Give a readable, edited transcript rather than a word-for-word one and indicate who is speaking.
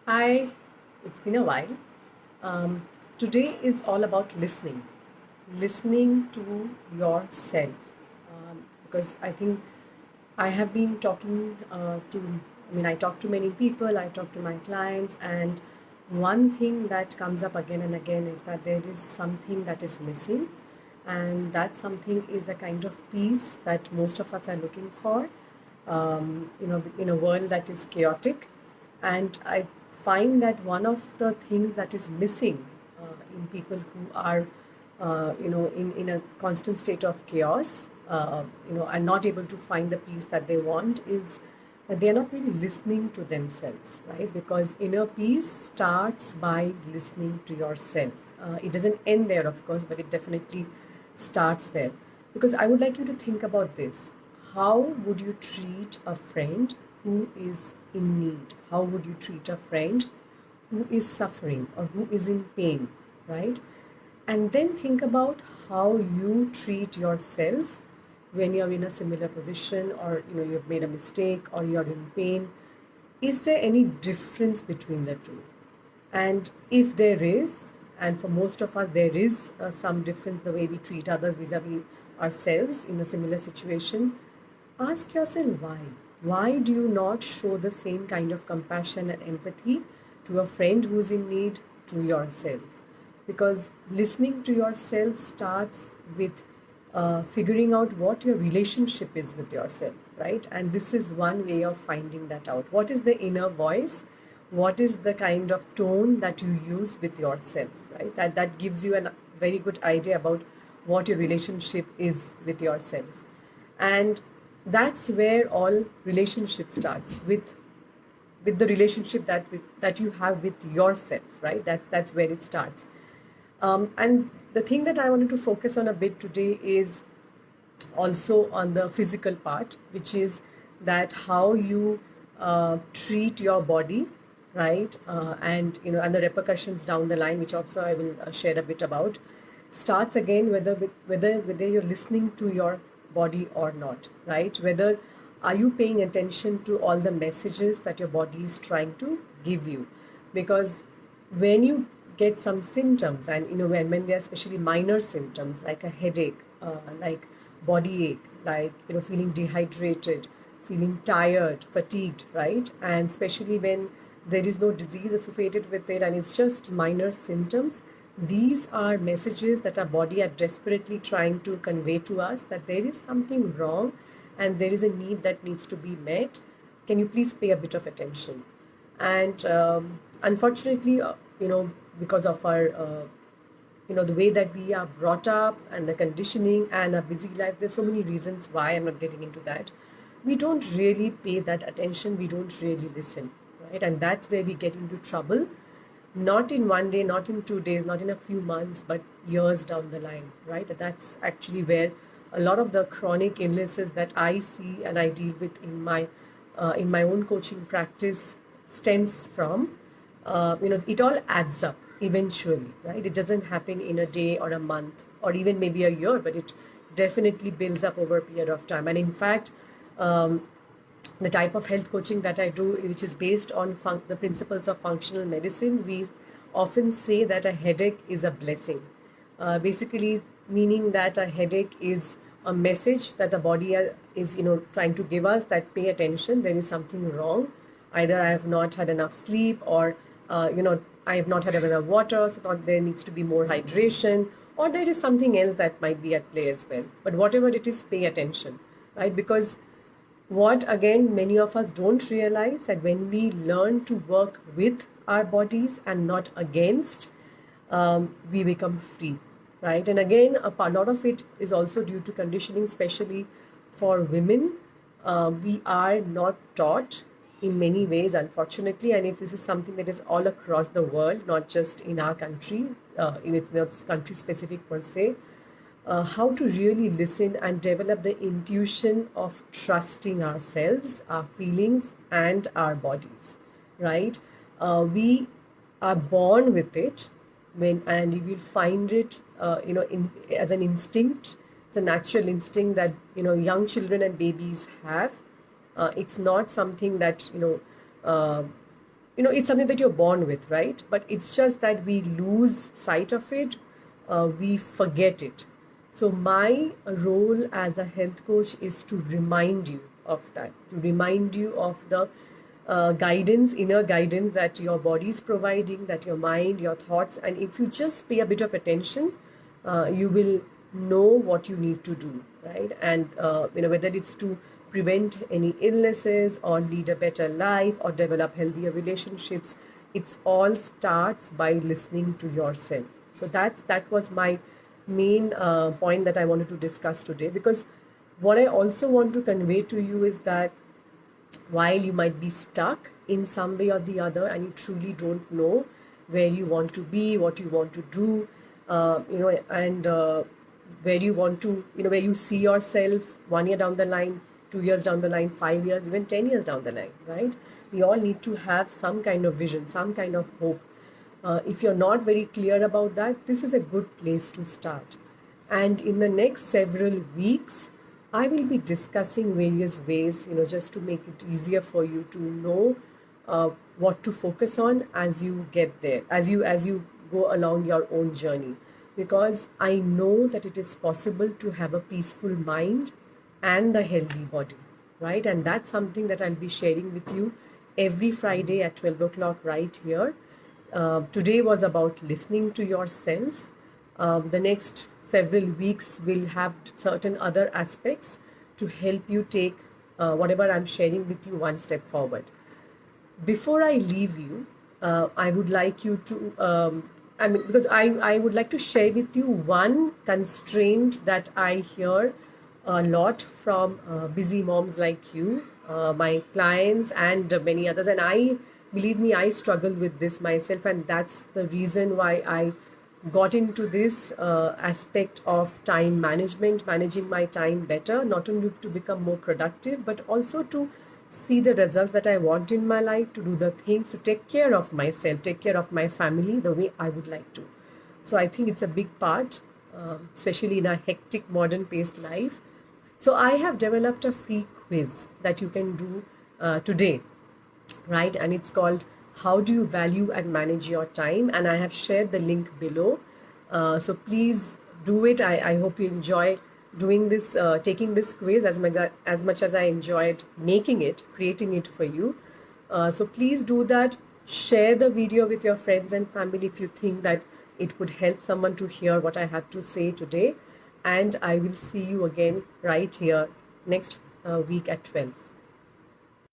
Speaker 1: Hi, it's been a while. Um, Today is all about listening to yourself. Because I think I have been talking I talk to many people, I talk to my clients, and one thing that comes up again and again is that there is something that is missing, and that something is a kind of peace that most of us are looking for. In a world that is chaotic, and I find that one of the things that is missing in people who are, in a constant state of chaos, and not able to find the peace that they want is that they are not really listening to themselves, right? Because inner peace starts by listening to yourself. It doesn't end there, of course, but it definitely starts there. Because I would like you to think about this. How would you treat a friend who is in need? How would you treat a friend who is suffering or who is in pain, right? And then think about how you treat yourself when you're in a similar position, or you've made a mistake, or you're in pain. Is there any difference between the two? And if there is, and for most of us there is some difference the way we treat others vis-a-vis ourselves in a similar situation, ask yourself why. Why do you not show the same kind of compassion and empathy to a friend who's in need to yourself? Because listening to yourself starts with figuring out what your relationship is with yourself, right? And this is one way of finding that out. What is the inner voice? What is the kind of tone that you use with yourself, right? That gives you a very good idea about what your relationship is with yourself. And that's where all relationship starts with the relationship that you have with yourself, right? That's where it starts. And the thing that I wanted to focus on a bit today is also on the physical part, which is that how you treat your body, right? And the repercussions down the line, which also I will share a bit about, starts again whether you're listening to your body or not, right? Whether are you paying attention to all the messages that your body is trying to give you? Because when you get some symptoms, and when they're especially minor symptoms like a headache, like body ache, like feeling dehydrated, feeling tired, fatigued, right? And especially when there is no disease associated with it and it's just minor symptoms, these are messages that our body are desperately trying to convey to us that there is something wrong and there is a need that needs to be met. Can you please pay a bit of attention? And unfortunately, because of our the way that we are brought up and the conditioning and a busy life, there's so many reasons why. I'm not getting into that. We don't really pay that attention, we don't really listen, right? And that's where we get into trouble, not in one day, not in 2 days, not in a few months, but years down the line, right? That's actually where a lot of the chronic illnesses that I see and I deal with in my own coaching practice stems from. It all adds up eventually, right? It doesn't happen in a day or a month or even maybe a year, but it definitely builds up over a period of time. And in fact, um, the type of health coaching that I do, which is based on the principles of functional medicine, we often say that a headache is a blessing. Basically, meaning that a headache is a message that the body is, trying to give us that pay attention. There is something wrong. Either I have not had enough sleep, or I have not had enough water, so thought there needs to be more hydration, or there is something else that might be at play as well. But whatever it is, pay attention, right? Because what again many of us don't realize that when we learn to work with our bodies and not against, we become free, right? And again, a lot of it is also due to conditioning, especially for women. We are not taught in many ways, unfortunately, and this is something that is all across the world, not just in our country, in its not country specific per se, how to really listen and develop the intuition of trusting ourselves, our feelings, and our bodies, right? We are born with it, and you will find it, as an instinct. It's a natural instinct that young children and babies have. It's not something that uh, it's something that you're born with, right? But it's just that we lose sight of it, we forget it. So my role as a health coach is to remind you of that, to remind you of the guidance, inner guidance that your body is providing, that your mind, your thoughts, and if you just pay a bit of attention, you will know what you need to do, right? And whether it's to prevent any illnesses or lead a better life or develop healthier relationships, it's all starts by listening to yourself. So that was my main point that I wanted to discuss today, because what I also want to convey to you is that while you might be stuck in some way or the other and you truly don't know where you want to be, what you want to do, and where you want to, where you see yourself 1 year down the line, 2 years down the line, 5 years, even 10 years down the line, right? We all need to have some kind of vision, some kind of hope. If you're not very clear about that, this is a good place to start. And in the next several weeks, I will be discussing various ways, just to make it easier for you to know what to focus on as you get there, as you go along your own journey. Because I know that it is possible to have a peaceful mind and a healthy body, right? And that's something that I'll be sharing with you every Friday at 12 o'clock right here. Today was about listening to yourself. The next several weeks will have certain other aspects to help you take whatever I'm sharing with you one step forward. Before I leave you, I would like you to, because I would like to share with you one constraint that I hear a lot from busy moms like you, my clients, and many others. And believe me, I struggle with this myself, and that's the reason why I got into this aspect of time management, managing my time better, not only to become more productive, but also to see the results that I want in my life, to do the things, to take care of myself, take care of my family the way I would like to. So I think it's a big part, especially in a hectic, modern paced life. So I have developed a free quiz that you can do today, right? And it's called How Do You Value and Manage Your Time? And I have shared the link below. So please do it. I hope you enjoy doing this, taking this quiz as much as I enjoyed making it, creating it for you. So please do that. Share the video with your friends and family if you think that it would help someone to hear what I have to say today. And I will see you again right here next week at 12.